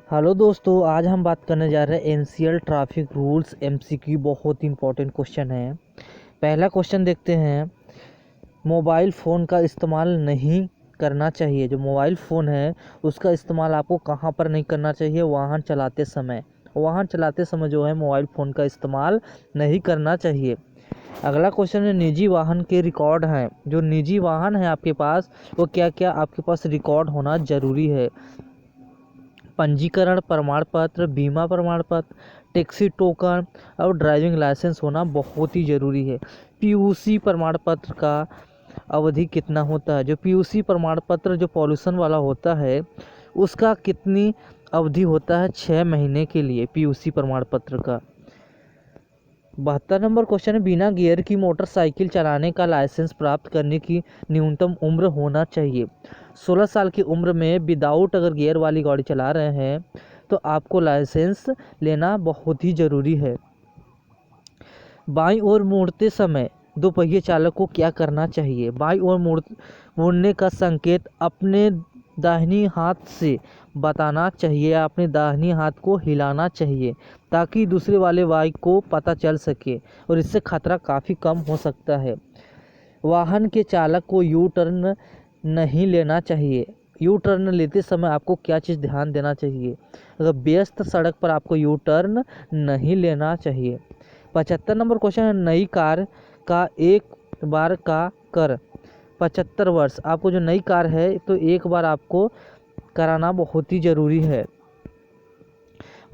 Hello दोस्तों, आज हम बात करने जा रहे हैं एनसीएल ट्रैफिक रूल्स एमसीक्यू। बहुत ही इंपॉर्टेंट क्वेश्चन है। पहला क्वेश्चन देखते हैं। मोबाइल फ़ोन का इस्तेमाल नहीं करना चाहिए। जो मोबाइल फ़ोन है उसका इस्तेमाल आपको कहाँ पर नहीं करना चाहिए? वाहन चलाते समय। वाहन चलाते समय जो है मोबाइल फ़ोन का इस्तेमाल नहीं करना चाहिए। अगला क्वेश्चन है, निजी वाहन के रिकॉर्ड हैं। जो निजी वाहन है आपके पास, वो क्या क्या आपके पास रिकॉर्ड होना ज़रूरी है? पंजीकरण प्रमाण पत्र, बीमा प्रमाण पत्र, टैक्सी टोकन और ड्राइविंग लाइसेंस होना बहुत ही ज़रूरी है। पीयूसी प्रमाण पत्र का अवधि कितना होता है? जो पीयूसी प्रमाण पत्र जो पॉल्यूशन वाला होता है उसका कितनी अवधि होता है? 6 महीने के लिए पीयूसी प्रमाण पत्र का। 72 नंबर क्वेश्चन है, बिना गियर की मोटरसाइकिल चलाने का लाइसेंस प्राप्त करने की न्यूनतम उम्र होना चाहिए। 16 साल की उम्र में विदाउट अगर गियर वाली गाड़ी चला रहे हैं तो आपको लाइसेंस लेना बहुत ही ज़रूरी है। बाईं ओर मुड़ते समय दोपहिए चालक को क्या करना चाहिए? बाईं ओर मुड़ने का संकेत अपने दाहिनी हाथ से बताना चाहिए या अपने दाहिनी हाथ को हिलाना चाहिए ताकि दूसरे वाले बाइक को पता चल सके और इससे खतरा काफ़ी कम हो सकता है। वाहन के चालक को यू टर्न नहीं लेना चाहिए। यू टर्न लेते समय आपको क्या चीज़ ध्यान देना चाहिए? अगर व्यस्त सड़क पर आपको यू टर्न नहीं लेना चाहिए। 75 नंबर क्वेश्चन है, नई कार का एक बार का कर 75 वर्ष। आपको जो नई कार है तो एक बार आपको कराना बहुत ही ज़रूरी है।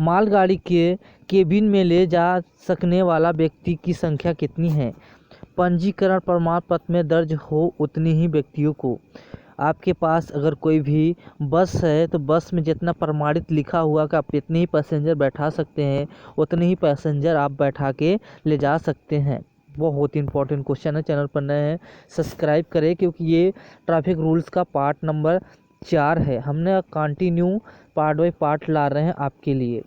मालगाड़ी के केबिन में ले जा सकने वाला व्यक्ति की संख्या कितनी है? पंजीकरण प्रमाण पत्र में दर्ज हो उतनी ही व्यक्तियों को। आपके पास अगर कोई भी बस है तो बस में जितना प्रमाणित लिखा हुआ कि आप इतने ही पैसेंजर बैठा सकते हैं उतने ही पैसेंजर आप बैठा के ले जा सकते हैं। बहुत इंपॉर्टेंट क्वेश्चन है। चैनल पर नए हैं सब्सक्राइब करें क्योंकि ये ट्रैफिक रूल्स का पार्ट नंबर 4 है। हमने कंटिन्यू पार्ट बाय पार्ट ला रहे हैं आपके लिए।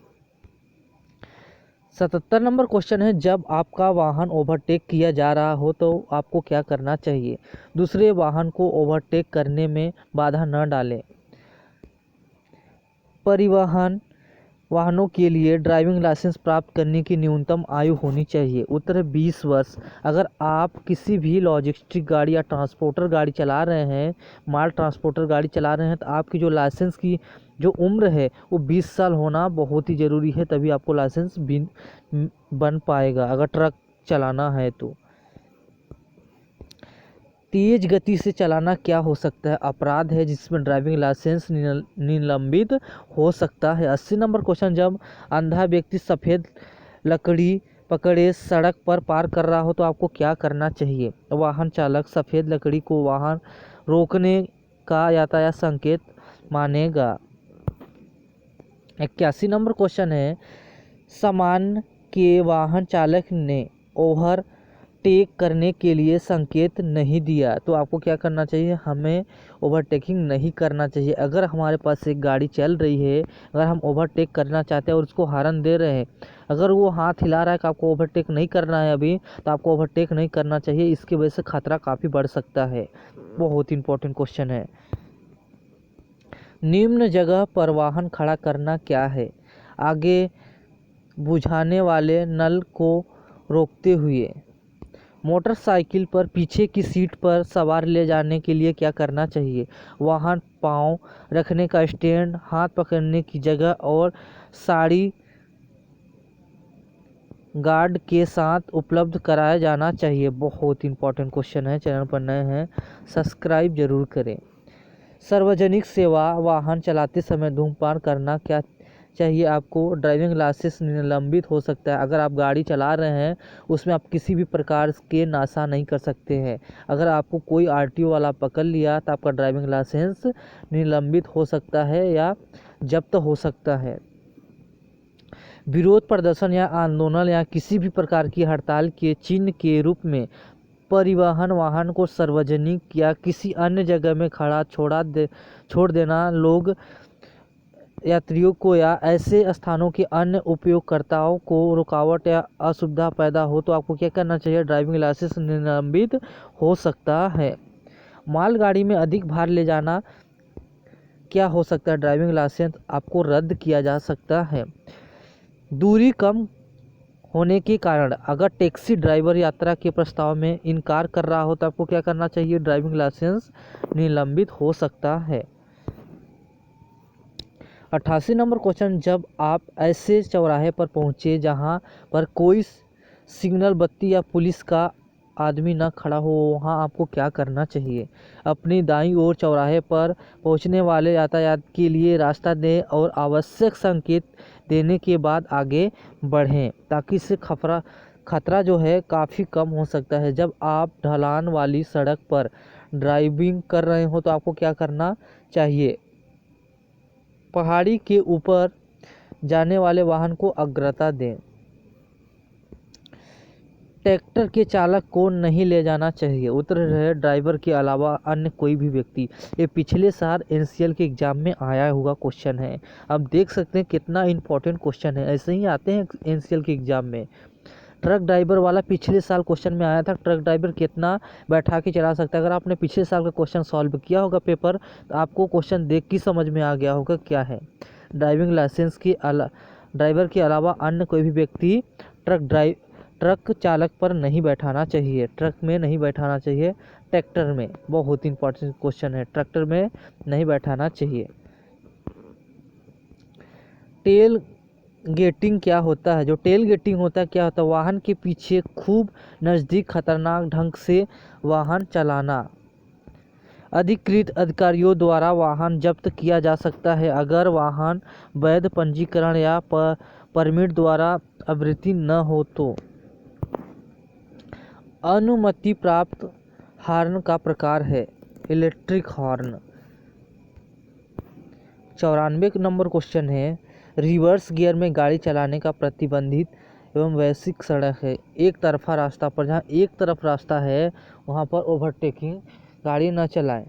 77 नंबर क्वेश्चन है, जब आपका वाहन ओवरटेक किया जा रहा हो तो आपको क्या करना चाहिए? दूसरे वाहन को ओवरटेक करने में बाधा न डालें। परिवहन वाहनों के लिए ड्राइविंग लाइसेंस प्राप्त करने की न्यूनतम आयु होनी चाहिए। उत्तर है 20 वर्ष। अगर आप किसी भी लॉजिस्टिक गाड़ी या ट्रांसपोर्टर गाड़ी चला रहे हैं, माल ट्रांसपोर्टर गाड़ी चला रहे हैं, तो आपकी जो लाइसेंस की जो उम्र है वो 20 साल होना बहुत ही ज़रूरी है, तभी आपको लाइसेंस बन पाएगा अगर ट्रक चलाना है तो। तेज गति से चलाना क्या हो सकता है? अपराध है जिसमें ड्राइविंग लाइसेंस निलंबित हो सकता है। 80 नंबर क्वेश्चन, जब अंधा व्यक्ति सफ़ेद लकड़ी पकड़े सड़क पर पार कर रहा हो तो आपको क्या करना चाहिए? वाहन चालक सफ़ेद लकड़ी को वाहन रोकने का यातायात संकेत मानेगा। 81 नंबर क्वेश्चन है, सामान के वाहन चालक ने ओवर टेक करने के लिए संकेत नहीं दिया तो आपको क्या करना चाहिए? हमें ओवरटेकिंग नहीं करना चाहिए। अगर हमारे पास एक गाड़ी चल रही है, अगर हम ओवरटेक करना चाहते हैं और उसको हॉर्न दे रहे हैं, अगर वो हाथ हिला रहा है कि आपको ओवरटेक नहीं करना है अभी, तो आपको ओवरटेक नहीं करना चाहिए। इसकी वजह से खतरा काफ़ी बढ़ सकता है। बहुत इंपॉर्टेंट क्वेश्चन है। निम्न जगह पर वाहन खड़ा करना क्या है? आगे बुझाने वाले नल को रोकते हुए। मोटरसाइकिल पर पीछे की सीट पर सवार ले जाने के लिए क्या करना चाहिए? वाहन पाँव रखने का स्टैंड, हाथ पकड़ने की जगह और साड़ी गार्ड के साथ उपलब्ध कराया जाना चाहिए। बहुत इंपॉर्टेंट क्वेश्चन है। चैनल पर नए हैं सब्सक्राइब जरूर करें। सार्वजनिक सेवा वाहन चलाते समय धूम्रपान करना क्या चाहिए? आपको ड्राइविंग लाइसेंस निलंबित हो सकता है। अगर आप गाड़ी चला रहे हैं उसमें आप किसी भी प्रकार के नशा नहीं कर सकते हैं। अगर आपको कोई आरटीओ वाला पकड़ लिया तो आपका ड्राइविंग लाइसेंस निलंबित हो सकता है या जब्त हो सकता है। विरोध प्रदर्शन या आंदोलन या किसी भी प्रकार की हड़ताल के चिन्ह के रूप में परिवहन वाहन को सार्वजनिक या किसी अन्य जगह में खड़ा छोड़ देना लोग यात्रियों को या ऐसे स्थानों के अन्य उपयोगकर्ताओं को रुकावट या असुविधा पैदा हो तो आपको क्या करना चाहिए? ड्राइविंग लाइसेंस निलंबित हो सकता है। मालगाड़ी में अधिक भार ले जाना क्या हो सकता है, ड्राइविंग लाइसेंस आपको रद्द किया जा सकता है। दूरी कम होने के कारण अगर टैक्सी ड्राइवर यात्रा के प्रस्ताव में इनकार कर रहा हो तो आपको क्या करना चाहिए, ड्राइविंग लाइसेंस निलंबित हो सकता है। 88 नंबर क्वेश्चन, जब आप ऐसे चौराहे पर पहुंचे जहां पर कोई सिग्नल बत्ती या पुलिस का आदमी न खड़ा हो, वहां आपको क्या करना चाहिए। अपनी दाईं ओर चौराहे पर पहुंचने वाले यातायात के लिए रास्ता दें और आवश्यक संकेत देने के बाद आगे बढ़ें ताकि इससे खतरा जो है काफ़ी कम हो सकता है। जब आप ढलान वाली सड़क पर ड्राइविंग कर रहे हो तो आपको क्या करना चाहिए, पहाड़ी के ऊपर जाने वाले वाहन को अग्रता दें। ट्रैक्टर के चालक को नहीं ले जाना चाहिए। उत्तर है ड्राइवर के अलावा अन्य कोई भी व्यक्ति। ये पिछले साल एनसीएल के एग्जाम में आया हुआ क्वेश्चन है। अब देख सकते हैं कितना इम्पोर्टेंट क्वेश्चन है, ऐसे ही आते हैं एनसीएल के एग्जाम में। ट्रक ड्राइवर वाला पिछले साल क्वेश्चन में आया था, ट्रक ड्राइवर कितना बैठा के चला सकता है। अगर आपने पिछले साल का क्वेश्चन सॉल्व किया होगा पेपर, तो आपको क्वेश्चन देख के समझ में आ गया होगा क्या है। ड्राइविंग लाइसेंस के ड्राइवर के अलावा अन्य कोई भी व्यक्ति ट्रक चालक पर नहीं बैठाना चाहिए, ट्रक में नहीं बैठाना चाहिए। ट्रैक्टर में, बहुत इंपॉर्टेंट क्वेश्चन है, ट्रैक्टर में नहीं बैठाना चाहिए। टेल गेटिंग क्या होता है, जो टेल गेटिंग होता है क्या होता है, वाहन के पीछे खूब नज़दीक खतरनाक ढंग से वाहन चलाना। अधिकृत अधिकारियों द्वारा वाहन जब्त किया जा सकता है अगर वाहन वैध पंजीकरण या परमिट द्वारा आवृत्ति न हो तो। अनुमति प्राप्त हॉर्न का प्रकार है इलेक्ट्रिक हॉर्न। 94 नंबर क्वेश्चन है, रिवर्स गियर में गाड़ी चलाने का प्रतिबंधित एवं वैश्विक सड़क है। एक तरफा रास्ता पर, जहाँ एक तरफ रास्ता है वहाँ पर ओवरटेकिंग गाड़ी न चलाएं।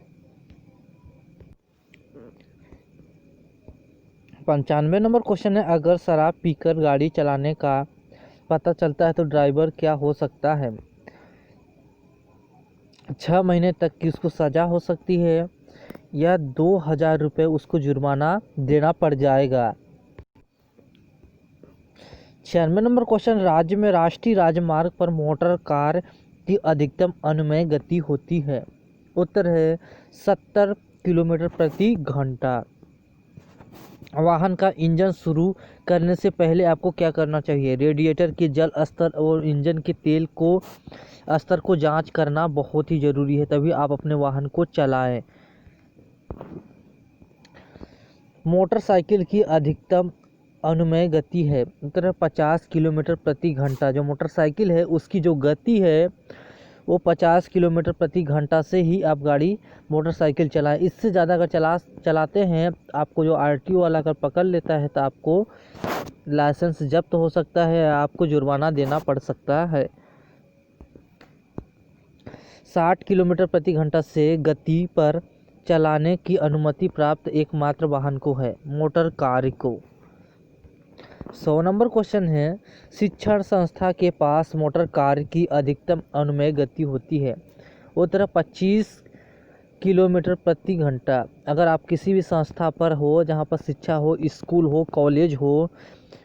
95 नंबर क्वेश्चन है, अगर शराब पीकर गाड़ी चलाने का पता चलता है तो ड्राइवर क्या हो सकता है। 6 महीने तक की उसको सज़ा हो सकती है या 2000 रुपये उसको जुर्माना देना पड़ जाएगा। 96 नंबर क्वेश्चन, राज्य में राष्ट्रीय राजमार्ग पर मोटर कार की अधिकतम अनुमेय गति होती है। उत्तर है 70 किलोमीटर प्रति घंटा। वाहन का इंजन शुरू करने से पहले आपको क्या करना चाहिए, रेडिएटर के जल स्तर और इंजन के तेल को स्तर को जांच करना बहुत ही ज़रूरी है, तभी आप अपने वाहन को चलाएं। मोटरसाइकिल की अधिकतम अनुमेय गति है, उत्तर 50 किलोमीटर प्रति घंटा। जो मोटरसाइकिल है उसकी जो गति है वो 50 किलोमीटर प्रति घंटा से ही आप गाड़ी मोटरसाइकिल चलाएं। इससे ज़्यादा अगर चलाते हैं, आपको जो आरटीओ वाला अगर पकड़ लेता है तो आपको लाइसेंस जब्त हो सकता है, आपको जुर्माना देना पड़ सकता है। 60 किलोमीटर प्रति घंटा से गति पर चलाने की अनुमति प्राप्त एकमात्र वाहन को है, मोटर कार को। 100 नंबर क्वेश्चन है, शिक्षण संस्था के पास मोटर कार की अधिकतम अनुमेय गति होती है। उत्तर 25 किलोमीटर प्रति घंटा। अगर आप किसी भी संस्था पर हो जहाँ पर शिक्षा हो, स्कूल हो, कॉलेज हो,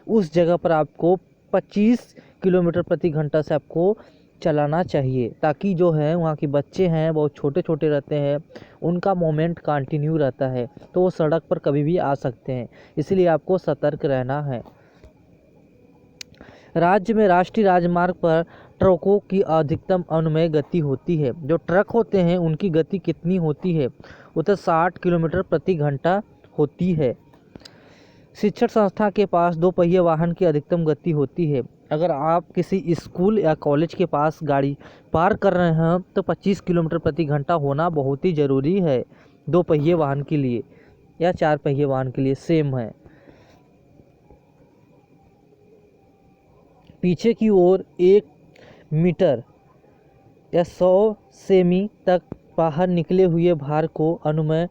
उस जगह पर आपको 25 किलोमीटर प्रति घंटा से आपको चलाना चाहिए, ताकि जो है वहाँ के बच्चे हैं बहुत छोटे छोटे रहते हैं, उनका मोमेंट कंटिन्यू रहता है तो वो सड़क पर कभी भी आ सकते हैं, इसलिए आपको सतर्क रहना है। राज्य में राष्ट्रीय राजमार्ग पर ट्रकों की अधिकतम अनुमेय गति होती है। जो ट्रक होते हैं उनकी गति कितनी होती है, उत्तर 60 किलोमीटर प्रति घंटा होती है। शिक्षण संस्था के पास 2 पहिए वाहन की अधिकतम गति होती है। अगर आप किसी स्कूल या कॉलेज के पास गाड़ी पार्क कर रहे हैं तो 25 किलोमीटर प्रति घंटा होना बहुत ही ज़रूरी है, 2 पहिए वाहन के लिए या 4 पहिए वाहन के लिए सेम है। पीछे की ओर 1 मीटर या 100 सेमी तक बाहर निकले हुए भार को अनुमेय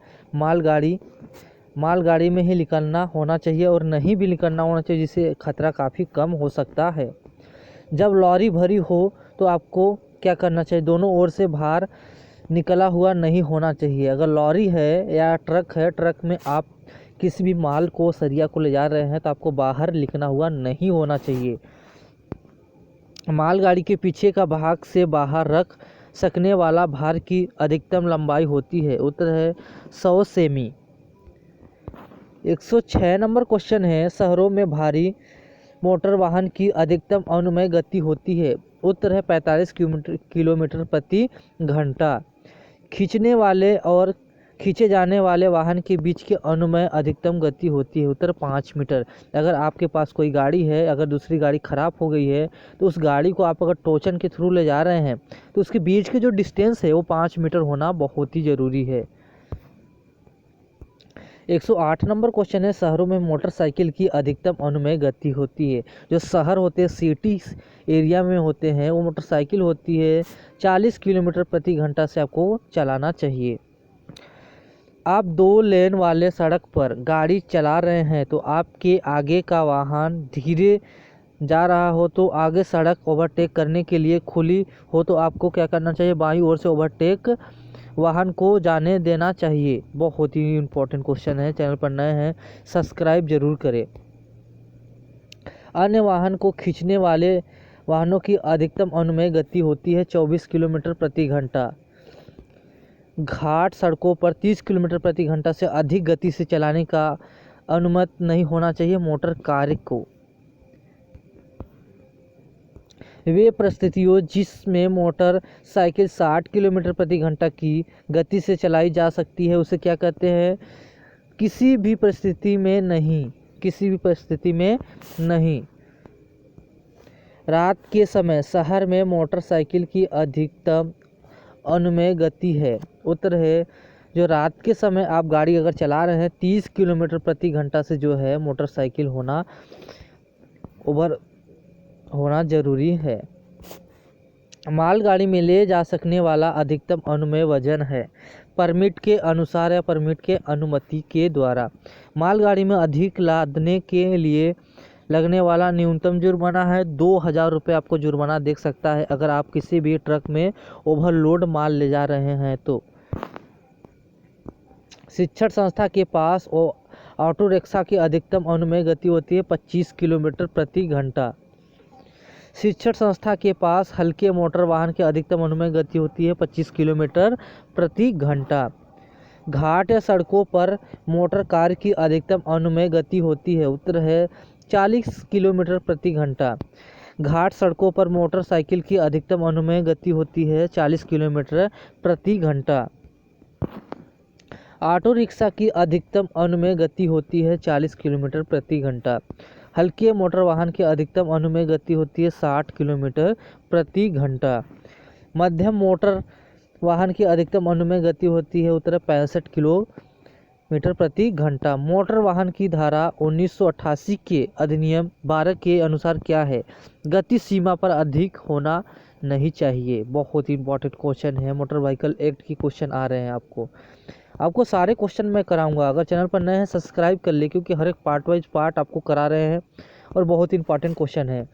मालगाड़ी में ही निकलना होना चाहिए और नहीं भी निकलना होना चाहिए, जिससे खतरा काफ़ी कम हो सकता है। जब लॉरी भरी हो तो आपको क्या करना चाहिए, दोनों ओर से भार निकला हुआ नहीं होना चाहिए। अगर लॉरी है या ट्रक है, ट्रक में आप किसी भी माल को, सरिया को ले जा रहे हैं तो आपको बाहर लिखना हुआ नहीं होना चाहिए। मालगाड़ी के पीछे का भाग से बाहर रख सकने वाला भार की अधिकतम लंबाई होती है। उत्तर है 100 सेमी। 106 नंबर क्वेश्चन है, शहरों में भारी मोटर वाहन की अधिकतम अनुमेय गति होती है। उत्तर है 45 किलोमीटर प्रति घंटा। खींचने वाले और खींचे जाने वाले वाहन के बीच की अनुमेय अधिकतम गति होती है। उत्तर 5 मीटर। अगर आपके पास कोई गाड़ी है, अगर दूसरी गाड़ी ख़राब हो गई है तो उस गाड़ी को आप अगर टोचन के थ्रू ले जा रहे हैं तो उसके बीच के जो डिस्टेंस है वो 5 मीटर होना बहुत ही ज़रूरी है। 108 नंबर क्वेश्चन है, शहरों में मोटरसाइकिल की अधिकतम अनुमेय गति होती है। जो शहर होते हैं, सिटी एरिया में होते हैं, वो मोटरसाइकिल होती है 40 किलोमीटर प्रति घंटा से आपको चलाना चाहिए। आप 2 लेन वाले सड़क पर गाड़ी चला रहे हैं तो आपके आगे का वाहन धीरे जा रहा हो तो आगे सड़क ओवरटेक करने के लिए खुली हो तो आपको क्या करना चाहिए? बाईं ओर से ओवरटेक वाहन को जाने देना चाहिए। बहुत ही इम्पोर्टेंट क्वेश्चन है। चैनल पर नए हैं सब्सक्राइब जरूर करें। अन्य वाहन को खींचने वाले वाहनों की अधिकतम अनुमेय गति होती है 24 किलोमीटर प्रति घंटा। घाट सड़कों पर 30 किलोमीटर प्रति घंटा से अधिक गति से चलाने का अनुमति नहीं होना चाहिए मोटर कार को। वे परिस्थितियों जिसमें मोटर साइकिल 60 किलोमीटर प्रति घंटा की गति से चलाई जा सकती है उसे क्या कहते हैं? किसी भी परिस्थिति में नहीं, किसी भी परिस्थिति में नहीं। रात के समय शहर में मोटरसाइकिल की अधिकतम अनुमेय गति है। उत्तर है, जो रात के समय आप गाड़ी अगर चला रहे हैं 30 किलोमीटर प्रति घंटा से जो है मोटरसाइकिल होना ज़रूरी है। मालगाड़ी में ले जा सकने वाला अधिकतम अनुमेय वजन है। परमिट के अनुसार या परमिट के अनुमति के द्वारा मालगाड़ी में अधिक लादने के लिए लगने वाला न्यूनतम जुर्माना है 2000 रुपये। आपको जुर्माना देख सकता है अगर आप किसी भी ट्रक में ओवरलोड माल ले जा रहे हैं तो। शिक्षण संस्था के पास ऑटो रिक्शा की अधिकतम अनुमेय गति होती है 25 किलोमीटर प्रति घंटा। शिक्षण संस्था के पास हल्के मोटर वाहन की अधिकतम अनुमेय गति होती है 25 किलोमीटर प्रति घंटा। घाट या सड़कों पर मोटर कार की अधिकतम अनुमेय गति होती है। उत्तर है 40 किलोमीटर प्रति घंटा। घाट सड़कों पर मोटरसाइकिल की अधिकतम अनुमेय गति होती है 40 किलोमीटर प्रति घंटा। ऑटो रिक्शा की अधिकतम अनुमेय गति होती है 40 किलोमीटर प्रति घंटा। हल्के मोटर वाहन की अधिकतम अनुमेय गति होती है 60 किलोमीटर प्रति घंटा। मध्यम मोटर वाहन की अधिकतम अनुमेय गति होती है उत्तर 65 किलोमीटर प्रति घंटा। मोटर वाहन की धारा 1988 के अधिनियम 12 के अनुसार क्या है? गति सीमा पर अधिक होना नहीं चाहिए। बहुत ही इंपॉर्टेंट क्वेश्चन है। मोटर व्हीकल एक्ट की क्वेश्चन आ रहे हैं आपको सारे क्वेश्चन मैं कराऊंगा। अगर चैनल पर नए हैं सब्सक्राइब कर ले, क्योंकि हर एक पार्ट वाइज पार्ट आपको करा रहे हैं और बहुत इंपॉर्टेंट क्वेश्चन है।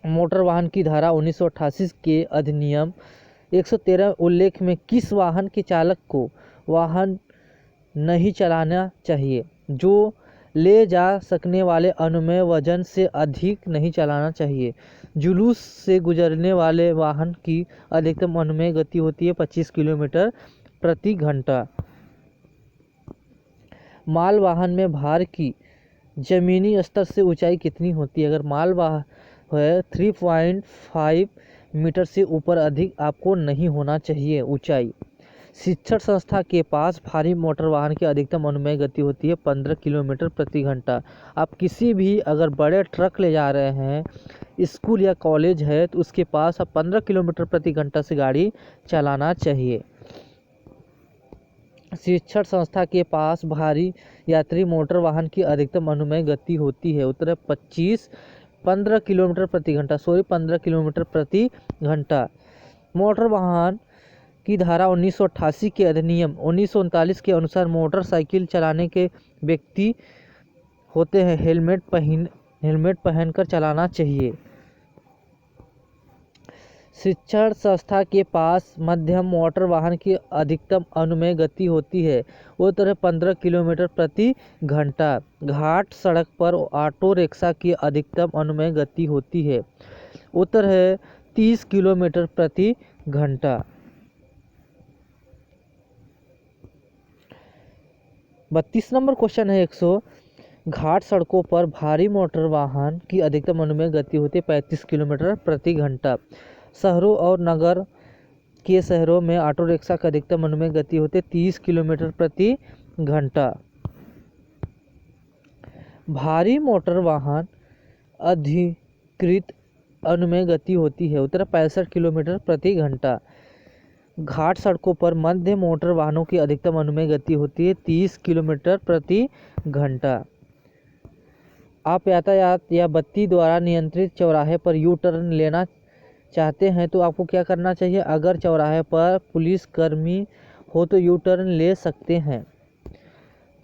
मोटर वाहन की धारा 1988 के अधिनियम 113 उल्लेख में किस वाहन के चालक को वाहन नहीं चलाना चाहिए? जो ले जा सकने वाले अनुमेय वजन से अधिक नहीं चलाना चाहिए। जुलूस से गुजरने वाले वाहन की अधिकतम अनुमेय गति होती है 25 किलोमीटर प्रति घंटा। माल वाहन में भार की जमीनी स्तर से ऊंचाई कितनी होती है? अगर माल वाहन है 3.5 मीटर से ऊपर अधिक आपको नहीं होना चाहिए ऊंचाई। शिक्षण संस्था के पास भारी मोटर वाहन की अधिकतम अनुमेय गति होती है 15 किलोमीटर प्रति घंटा। आप किसी भी अगर बड़े ट्रक ले जा रहे हैं, स्कूल या कॉलेज है, तो उसके पास आप 15 किलोमीटर प्रति घंटा से गाड़ी चलाना चाहिए। शिक्षण संस्था के पास भारी यात्री मोटर वाहन की अधिकतम अनुमेय गति होती है उत्तर 15 किलोमीटर प्रति घंटा 15 किलोमीटर प्रति घंटा। मोटर वाहन की धारा 1988 के अधिनियम 1939 के अनुसार मोटरसाइकिल चलाने के व्यक्ति होते हैं हेलमेट पहनकर चलाना चाहिए। शिक्षण संस्था के पास मध्यम मोटर वाहन की अधिकतम अनुमेय गति होती है वो तरह 15 किलोमीटर प्रति घंटा। घाट सड़क पर ऑटो रिक्शा की अधिकतम अनुमेय गति होती है उत्तर है 30 किलोमीटर प्रति घंटा। 32 नंबर क्वेश्चन है 100। घाट सड़कों पर भारी मोटर वाहन की अधिकतम अनुमेय गति होती है 35 किलोमीटर प्रति घंटा। शहरों और नगर के शहरों में ऑटो रिक्शा की अधिकतम अनुमेय गति होती है 30 किलोमीटर प्रति घंटा। भारी मोटर वाहन अधिकृत अनुमेय गति होती है उत्तर 65 किलोमीटर प्रति घंटा। घाट सड़कों पर मध्य मोटर वाहनों की अधिकतम अनुमेय गति होती है 30 किलोमीटर प्रति घंटा। आप यातायात या बत्ती द्वारा नियंत्रित चौराहे पर यू टर्न लेना चाहते हैं तो आपको क्या करना चाहिए। अगर चौराहे पर पुलिसकर्मी हो तो यू टर्न ले सकते हैं।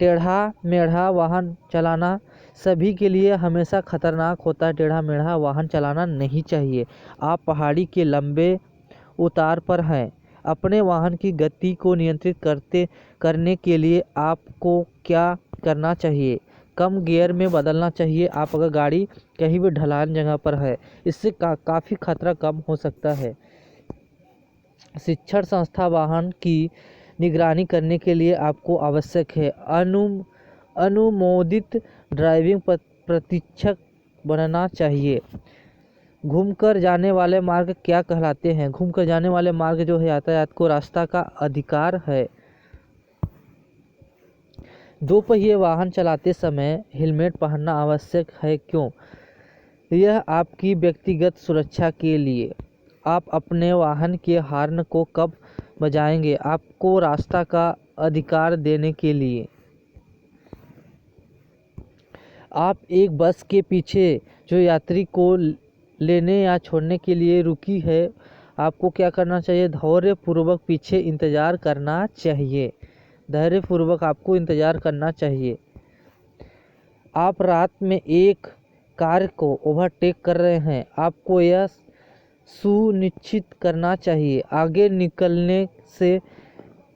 टेढ़ा मेढ़ा वाहन चलाना सभी के लिए हमेशा खतरनाक होता है। टेढ़ा मेढ़ा वाहन चलाना नहीं चाहिए। आप पहाड़ी के लंबे उतार पर हैं। अपने वाहन की गति को नियंत्रित करने के लिए आपको क्या करना चाहिए। कम गियर में बदलना चाहिए। आप अगर गाड़ी कहीं भी ढलान जगह पर है इससे काफ़ी खतरा कम हो सकता है। शिक्षण संस्था वाहन की निगरानी करने के लिए आपको आवश्यक है अनुमोदित ड्राइविंग प्रशिक्षक बनना चाहिए। घूमकर जाने वाले मार्ग क्या कहलाते हैं। घूमकर जाने वाले मार्ग जो है यातायात को रास्ता का अधिकार है। दो पहिए वाहन चलाते समय हेलमेट पहनना आवश्यक है क्यों। यह आपकी व्यक्तिगत सुरक्षा के लिए। आप अपने वाहन के हॉर्न को कब बजाएंगे। आपको रास्ता का अधिकार देने के लिए। आप एक बस के पीछे जो यात्री को लेने या छोड़ने के लिए रुकी है आपको क्या करना चाहिए। धैर्यपूर्वक पीछे इंतज़ार करना चाहिए। धैर्यपूर्वक आपको इंतज़ार करना चाहिए। आप रात में एक कार को ओवरटेक कर रहे हैं आपको यह सुनिश्चित करना चाहिए आगे निकलने से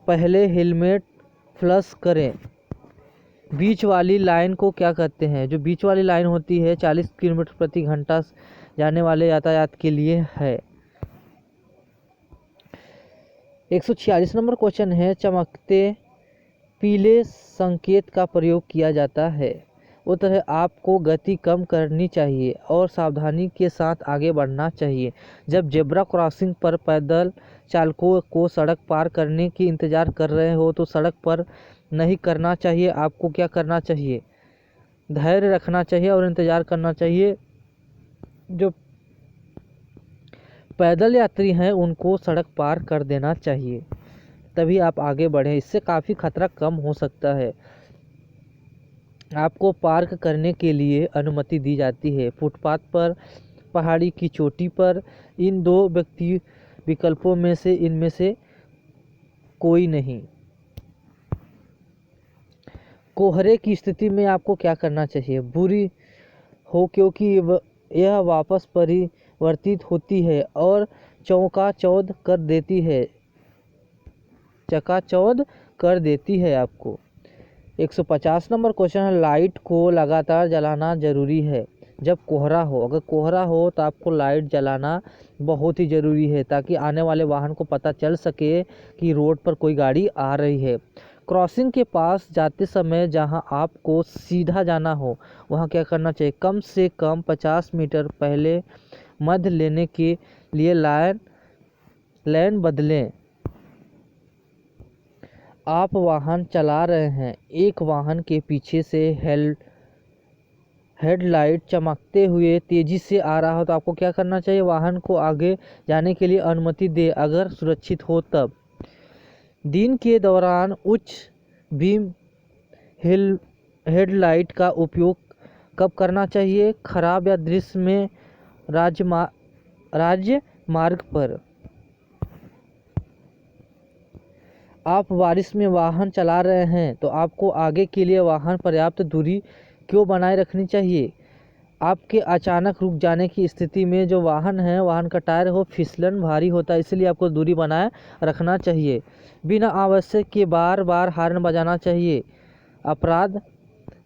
पहले हेलमेट फ्लश करें। बीच वाली लाइन को क्या कहते हैं। जो बीच वाली लाइन होती है 40 किलोमीटर प्रति घंटा जाने वाले यातायात के लिए है। 146 नंबर क्वेश्चन है चमकते पीले संकेत का प्रयोग किया जाता है। उत्तर है आपको गति कम करनी चाहिए और सावधानी के साथ आगे बढ़ना चाहिए। जब जेब्रा क्रॉसिंग पर पैदल चालकों को सड़क पार करने की इंतज़ार कर रहे हो तो सड़क पर नहीं करना चाहिए। आपको क्या करना चाहिए। धैर्य रखना चाहिए और इंतज़ार करना चाहिए। जो पैदल यात्री हैं उनको सड़क पार कर देना चाहिए तभी आप आगे बढ़ें। इससे काफ़ी खतरा कम हो सकता है। आपको पार्क करने के लिए अनुमति दी जाती है फुटपाथ पर, पहाड़ी की चोटी पर। इन दो विकल्पों में से इनमें से कोई नहीं। कोहरे की स्थिति में आपको क्या करना चाहिए। बुरी हो क्योंकि यह वापस परिवर्तित होती है और चकाचौंध कर देती है आपको। 150 नंबर क्वेश्चन है लाइट को लगातार जलाना ज़रूरी है जब कोहरा हो। अगर कोहरा हो तो आपको लाइट जलाना बहुत ही ज़रूरी है ताकि आने वाले वाहन को पता चल सके कि रोड पर कोई गाड़ी आ रही है। क्रॉसिंग के पास जाते समय जहां आपको सीधा जाना हो वहां क्या करना चाहिए। कम से कम 50 मीटर पहले मध्य लेने के लिए लाइन बदलें। आप वाहन चला रहे हैं एक वाहन के पीछे से हेडलाइट चमकते हुए तेज़ी से आ रहा हो तो आपको क्या करना चाहिए। वाहन को आगे जाने के लिए अनुमति दें अगर सुरक्षित हो तब। दिन के दौरान उच्च बीम हेडलाइट का उपयोग कब करना चाहिए। खराब या दृश्य में राजमार्ग पर। आप बारिश में वाहन चला रहे हैं तो आपको आगे के लिए वाहन पर्याप्त दूरी क्यों बनाए रखनी चाहिए। आपके अचानक रुक जाने की स्थिति में जो वाहन है, वाहन का टायर हो फिसलन भारी होता है, इसलिए आपको दूरी बनाए रखना चाहिए। बिना आवश्यक के बार बार हॉर्न बजाना चाहिए अपराध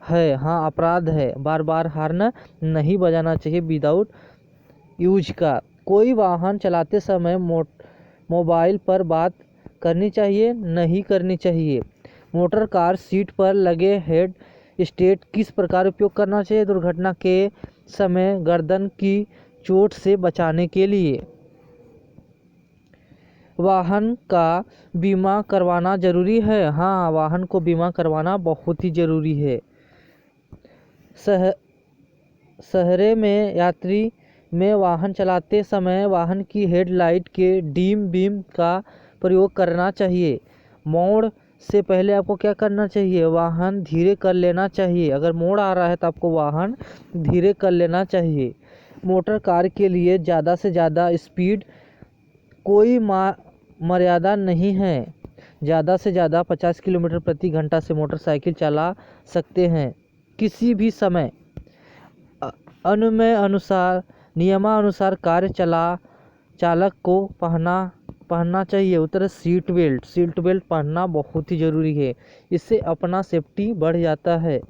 है, हाँ अपराध है, बार बार हॉर्न नहीं बजाना चाहिए विदाउट यूज का। कोई वाहन चलाते समय मोबाइल पर बात करनी चाहिए नहीं करनी चाहिए। मोटर कार सीट पर लगे हेड स्टेट किस प्रकार उपयोग करना चाहिए दुर्घटना के समय गर्दन की चोट से बचाने के लिए। वाहन का बीमा करवाना जरूरी है, हाँ वाहन को बीमा करवाना बहुत ही ज़रूरी है। शहरे में यात्री में वाहन चलाते समय वाहन की हेडलाइट के डीम बीम का प्रयोग करना चाहिए। मोड़ से पहले आपको क्या करना चाहिए, वाहन धीरे कर लेना चाहिए। अगर मोड़ आ रहा है तो आपको वाहन धीरे कर लेना चाहिए। मोटर कार के लिए ज़्यादा से ज़्यादा स्पीड कोई मर्यादा नहीं है। ज़्यादा से ज़्यादा 50 किलोमीटर प्रति घंटा से मोटरसाइकिल चला सकते हैं किसी भी समय। नियमानुसार कार चालक को पहनना चाहिए। उत्तर सीट बेल्ट पहनना बहुत ही ज़रूरी है, इससे अपना सेफ्टी बढ़ जाता है।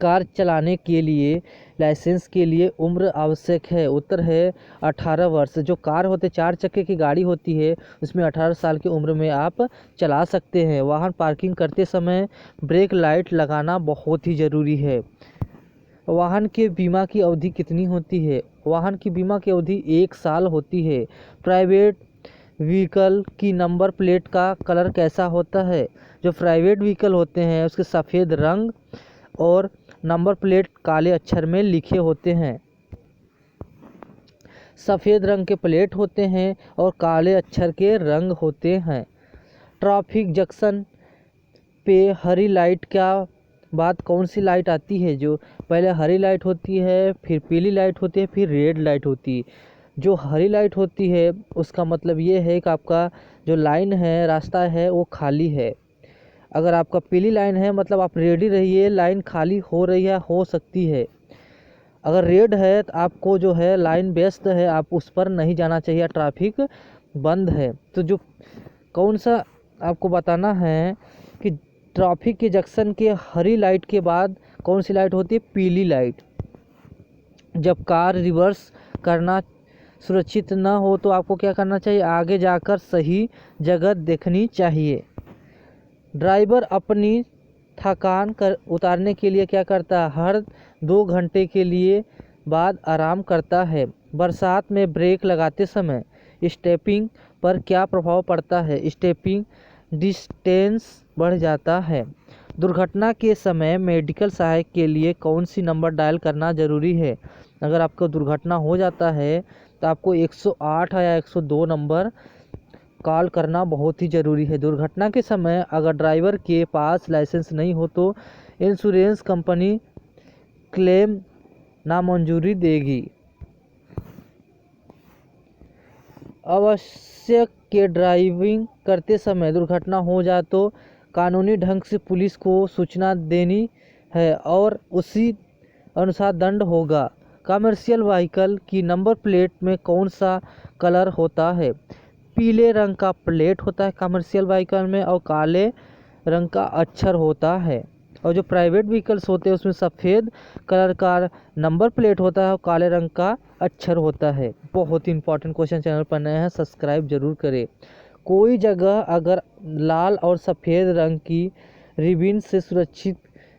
कार चलाने के लिए लाइसेंस के लिए उम्र आवश्यक है। उत्तर है 18 वर्ष। जो कार होते 4 चक्के की गाड़ी होती है उसमें 18 साल की उम्र में आप चला सकते हैं। वाहन पार्किंग करते समय ब्रेक लाइट लगाना बहुत ही ज़रूरी है। वाहन के बीमा की अवधि कितनी होती है, वाहन की बीमा की अवधि 1 साल होती है। प्राइवेट व्हीकल की नंबर प्लेट का कलर कैसा होता है, जो प्राइवेट व्हीकल होते हैं उसके सफ़ेद रंग और नंबर प्लेट काले अक्षर में लिखे होते हैं। सफ़ेद रंग के प्लेट होते हैं और काले अक्षर के रंग होते हैं। ट्रैफिक जंक्शन पे हरी लाइट का बाद कौन सी लाइट आती है, जो पहले हरी लाइट होती है, फिर पीली लाइट होती है, फिर रेड लाइट होती है। जो हरी लाइट होती है उसका मतलब ये है कि आपका जो लाइन है, रास्ता है वो खाली है। अगर आपका पीली लाइन है मतलब आप रेडी रहिए, लाइन खाली हो रही है, हो सकती है। अगर रेड है तो आपको जो है लाइन व्यस्त है, आप उस पर नहीं जाना चाहिए, ट्रैफिक बंद है। तो जो कौन सा आपको बताना है कि ट्रैफिक के जंक्शन के हरी लाइट के बाद कौन सी लाइट होती है, पीली लाइट। जब कार रिवर्स करना सुरक्षित न हो तो आपको क्या करना चाहिए, आगे जाकर सही जगह देखनी चाहिए। ड्राइवर अपनी थकान उतारने के लिए क्या करता है, हर 2 घंटे के लिए बाद आराम करता है। बरसात में ब्रेक लगाते समय स्टेपिंग पर क्या प्रभाव पड़ता है, स्टेपिंग डिस्टेंस बढ़ जाता है। दुर्घटना के समय मेडिकल सहायता के लिए कौन सी नंबर डायल करना ज़रूरी है। अगर आपको दुर्घटना हो जाता है तो आपको 108 या 102 नंबर कॉल करना बहुत ही ज़रूरी है। दुर्घटना के समय अगर ड्राइवर के पास लाइसेंस नहीं हो तो इंश्योरेंस कंपनी क्लेम नामंजूरी देगी। आवश्यक के ड्राइविंग करते समय दुर्घटना हो जाए तो कानूनी ढंग से पुलिस को सूचना देनी है और उसी अनुसार दंड होगा। कमर्शियल व्हीकल की नंबर प्लेट में कौन सा कलर होता है, पीले रंग का प्लेट होता है कमर्शियल व्हीकल में और काले रंग का अक्षर होता है। और जो प्राइवेट व्हीकल्स होते हैं उसमें सफ़ेद कलर का नंबर प्लेट होता है और काले रंग का अक्षर होता है। बहुत ही इंपॉर्टेंट क्वेश्चन, चैनल पर नए हैं सब्सक्राइब जरूर करें। कोई जगह अगर लाल और सफ़ेद रंग की रिबन से सुरक्षित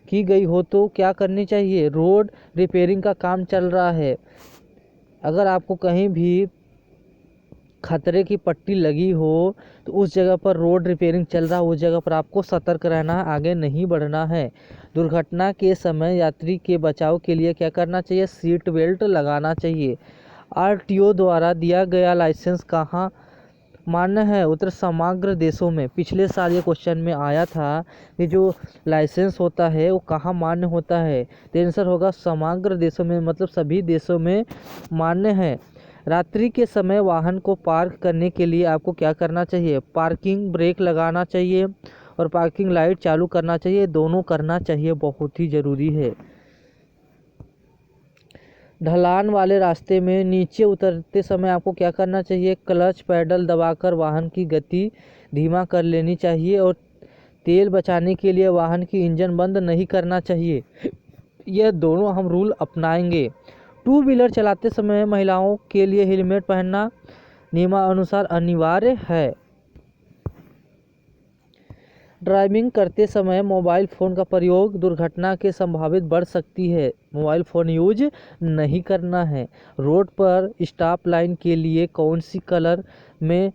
की गई हो तो क्या करनी चाहिए, रोड रिपेयरिंग का काम चल रहा है। अगर आपको कहीं भी खतरे की पट्टी लगी हो तो उस जगह पर रोड रिपेयरिंग चल रहा है, उस जगह पर आपको सतर्क रहना है, आगे नहीं बढ़ना है। दुर्घटना के समय यात्री के बचाव के लिए क्या करना चाहिए, सीट बेल्ट लगाना चाहिए। आरटीओ द्वारा दिया गया लाइसेंस कहाँ मान्य है, उत्तर समग्र देशों में। पिछले साल ये क्वेश्चन में आया था कि जो लाइसेंस होता है वो कहाँ मान्य होता है, तो आंसर होगा समग्र देशों में, मतलब सभी देशों में मान्य है। रात्रि के समय वाहन को पार्क करने के लिए आपको क्या करना चाहिए, पार्किंग ब्रेक लगाना चाहिए और पार्किंग लाइट चालू करना चाहिए, दोनों करना चाहिए, बहुत ही ज़रूरी है। ढलान वाले रास्ते में नीचे उतरते समय आपको क्या करना चाहिए? क्लच पैडल दबाकर वाहन की गति धीमा कर लेनी चाहिए और तेल बचाने के लिए वाहन की इंजन बंद नहीं करना चाहिए। यह दोनों हम रूल अपनाएंगे। टू व्हीलर चलाते समय महिलाओं के लिए हेलमेट पहनना नियमानुसार अनिवार्य है। ड्राइविंग करते समय मोबाइल फ़ोन का प्रयोग दुर्घटना के संभावित बढ़ सकती है। मोबाइल फ़ोन यूज नहीं करना है। रोड पर स्टॉप लाइन के लिए कौन सी कलर में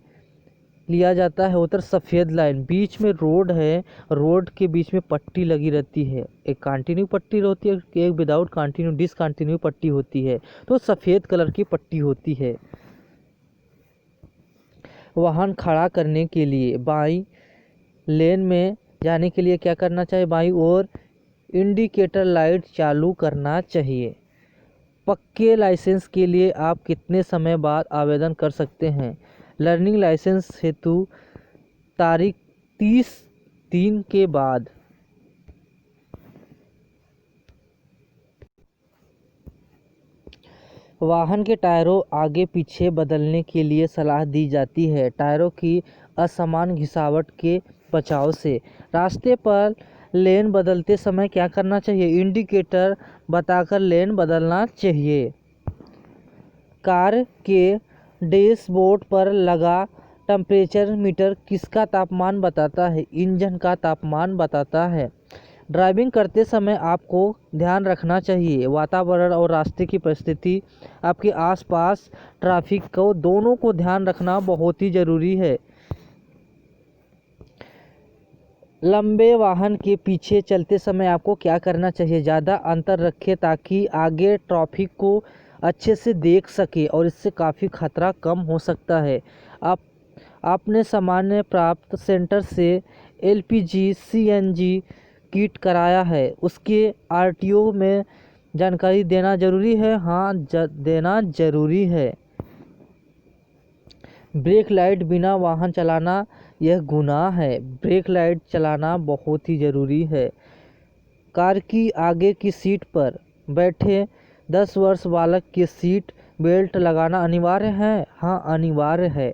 लिया जाता है? उत्तर सफ़ेद लाइन। बीच में रोड है, रोड के बीच में पट्टी लगी रहती है। एक कंटिन्यू पट्टी होती है, एक विदाउट कंटिन्यू डिसकंटिन्यू पट्टी होती है, तो सफ़ेद कलर की पट्टी होती है। वाहन खड़ा करने के लिए बाईं लेन में जाने के लिए क्या करना चाहिए? बाईं ओर इंडिकेटर लाइट चालू करना चाहिए। पक्के लाइसेंस के लिए आप कितने समय बाद आवेदन कर सकते हैं? लर्निंग लाइसेंस हेतु तारीख 30/3 के बाद। वाहन के टायरों आगे पीछे बदलने के लिए सलाह दी जाती है, टायरों की असमान घिसावट के बचाव से। रास्ते पर लेन बदलते समय क्या करना चाहिए? इंडिकेटर बताकर लेन बदलना चाहिए। कार के डैशबोर्ड पर लगा टेम्परेचर मीटर किसका तापमान बताता है? इंजन का तापमान बताता है। ड्राइविंग करते समय आपको ध्यान रखना चाहिए वातावरण और रास्ते की परिस्थिति, आपके आसपास ट्रैफिक को, दोनों को ध्यान रखना बहुत ही ज़रूरी है। लंबे वाहन के पीछे चलते समय आपको क्या करना चाहिए? ज़्यादा अंतर रखें ताकि आगे ट्रैफिक को अच्छे से देख सके और इससे काफ़ी खतरा कम हो सकता है। आपने सामान्य प्राप्त सेंटर से LPG CNG किट कराया है, उसके RTO में जानकारी देना ज़रूरी है। हाँ, देना ज़रूरी है। ब्रेक लाइट बिना वाहन चलाना यह गुनाह है। ब्रेक लाइट चलाना बहुत ही ज़रूरी है। कार की आगे की सीट पर बैठे 10 वर्ष बालक की सीट बेल्ट लगाना अनिवार्य है। हाँ, अनिवार्य है।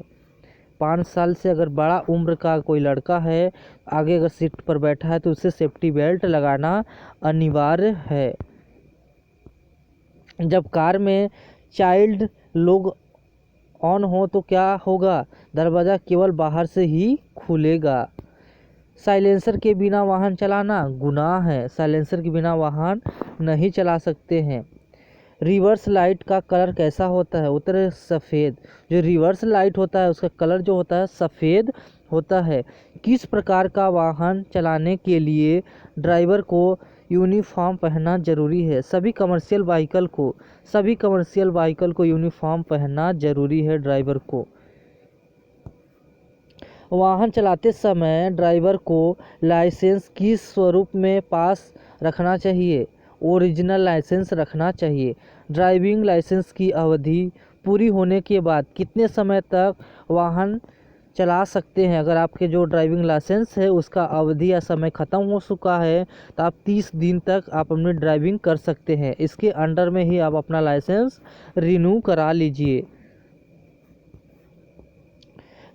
5 साल से अगर बड़ा उम्र का कोई लड़का है, आगे अगर सीट पर बैठा है तो उसे सेफ्टी बेल्ट लगाना अनिवार्य है। जब कार में चाइल्ड लोग ऑन हो तो क्या होगा? दरवाज़ा केवल बाहर से ही खुलेगा। साइलेंसर के बिना वाहन चलाना गुनाह है। साइलेंसर के बिना वाहन नहीं चला सकते हैं। रिवर्स लाइट का कलर कैसा होता है? उत्तर सफ़ेद। जो रिवर्स लाइट होता है उसका कलर जो होता है सफ़ेद होता है। किस प्रकार का वाहन चलाने के लिए ड्राइवर को यूनिफॉर्म पहनना जरूरी है? सभी कमर्शियल व्हीकल को यूनिफॉर्म पहनना जरूरी है ड्राइवर को। वाहन चलाते समय ड्राइवर को लाइसेंस किस स्वरूप में पास रखना चाहिए? ओरिजिनल लाइसेंस रखना चाहिए। ड्राइविंग लाइसेंस की अवधि पूरी होने के बाद कितने समय तक वाहन चला सकते हैं? अगर आपके जो ड्राइविंग लाइसेंस है उसका अवधि या समय ख़त्म हो चुका है तो आप 30 दिन तक आप अपनी ड्राइविंग कर सकते हैं। इसके अंडर में ही आप अपना लाइसेंस रिन्यू करा लीजिए।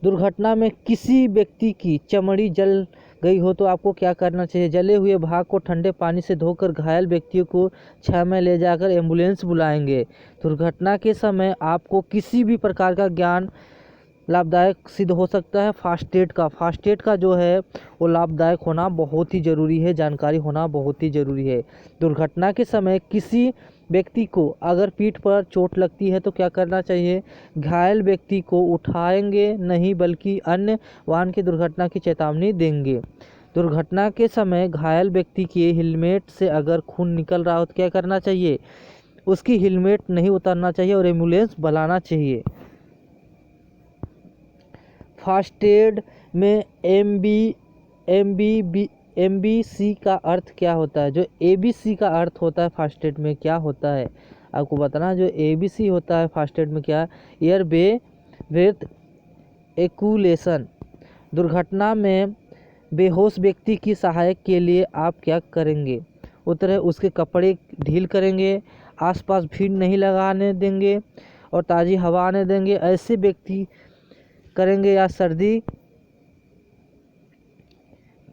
दुर्घटना में किसी व्यक्ति की चमड़ी जल गई हो तो आपको क्या करना चाहिए? जले हुए भाग को ठंडे पानी से धोकर घायल व्यक्तियों को छाया में ले जाकर एम्बुलेंस बुलाएंगे। दुर्घटना के समय आपको किसी भी प्रकार का ज्ञान लाभदायक सिद्ध हो सकता है। फास्ट एड का जो है वो लाभदायक होना बहुत ही ज़रूरी है, जानकारी होना बहुत ही ज़रूरी है। दुर्घटना के समय किसी व्यक्ति को अगर पीठ पर चोट लगती है तो क्या करना चाहिए? घायल व्यक्ति को उठाएंगे नहीं बल्कि अन्य वाहन की दुर्घटना की चेतावनी देंगे। दुर्घटना के समय घायल व्यक्ति के हेलमेट से अगर खून निकल रहा हो तो क्या करना चाहिए? उसकी हेलमेट नहीं उतारना चाहिए और एम्बुलेंस बुलाना चाहिए। फास्ट एड में MBC का अर्थ क्या होता है? जो ABC का अर्थ होता है फास्ट एड में क्या होता है आपको बताना। जो ABC होता है फास्ट एड में क्या? एयर ब्रेथ एक्यूलेशन। दुर्घटना में बेहोश व्यक्ति की सहायता के लिए आप क्या करेंगे? उत्तर है उसके कपड़े ढील करेंगे, आसपास भीड़ नहीं लगाने देंगे और ताज़ी हवा आने देंगे। ऐसे व्यक्ति करेंगे। या सर्दी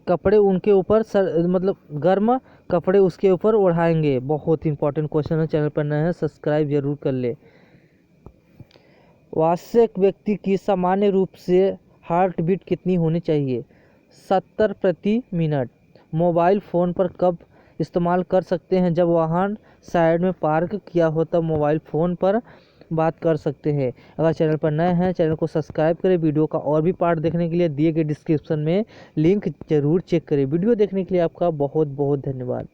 कपड़े उनके ऊपर मतलब गर्म कपड़े उसके ऊपर ओढ़ाएंगे। बहुत इंपॉर्टेंट क्वेश्चन है। चैनल पर नए हैं सब्सक्राइब जरूर कर ले। वयस्क व्यक्ति की सामान्य रूप से हार्ट बीट कितनी होनी चाहिए? 70 प्रति मिनट। मोबाइल फ़ोन पर कब इस्तेमाल कर सकते हैं? जब वाहन साइड में पार्क किया हो तब मोबाइल फ़ोन पर बात कर सकते हैं। अगर चैनल पर नए हैं चैनल को सब्सक्राइब करें। वीडियो का और भी पार्ट देखने के लिए दिए गए डिस्क्रिप्शन में लिंक ज़रूर चेक करें। वीडियो देखने के लिए आपका बहुत बहुत धन्यवाद।